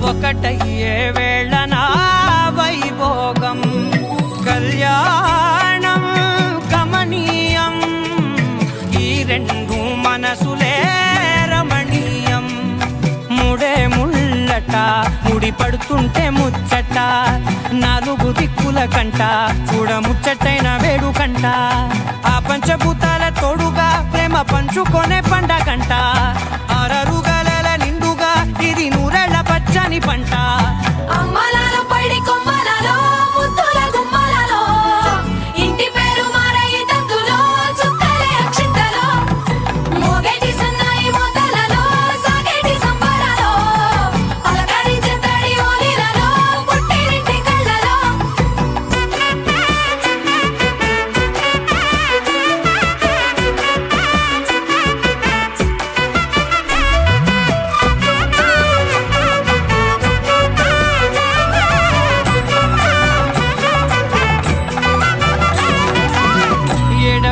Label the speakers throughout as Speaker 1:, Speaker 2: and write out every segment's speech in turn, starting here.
Speaker 1: ఒకటయ్యే వేళనా వైభోగం కళ్యాణం కమనీయం ఈ రెండు మనసులే రమణీయం ముడే ముళ్ళట ముడి పడుతుంటే ముచ్చట నాలుగు దిక్కుల కంట చూడ ముచ్చటైన వేడుకంట ఆ పంచభూతాల తోడుగా ప్రేమ పంచుకొనే పండగంట ఆరరుగల నిండుగా ఇది నూరెళ్ళ పచ్చని పంట
Speaker 2: అమ్మలాలో పడి కొమ్మలలో ముద్దుల గుమ్మలలో ఇంటి పేరు మారయి తందులో చుక్కలే అక్షింతలో మోగేటి సన్నాయి మోతలలో సాగేటి సంబరాలో పలకరించే తడి ఓలిలలో పుట్టినింటి కళ్ళలో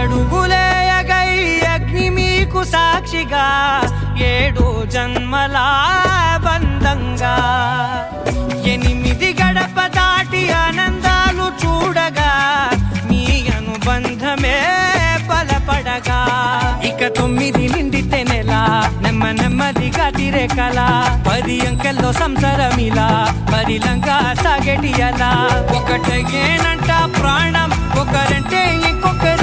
Speaker 1: ఏడడుగులేయగై అగ్ని మీకు సాక్షిగా 7 జన్మల బంధంగా 8 గడప దాటి ఆనందాలు చూడగా మీ అనుబంధమే బలపడగా ఇక 9 నిండితే నెల నెమ్మదిగా తిరే కల 10 అంకెల్లో సంసారమిలా పరిలంగా సాగేటి అలా ఒకటేనంట ప్రాణం ఒకరంటే ఇంకొకరు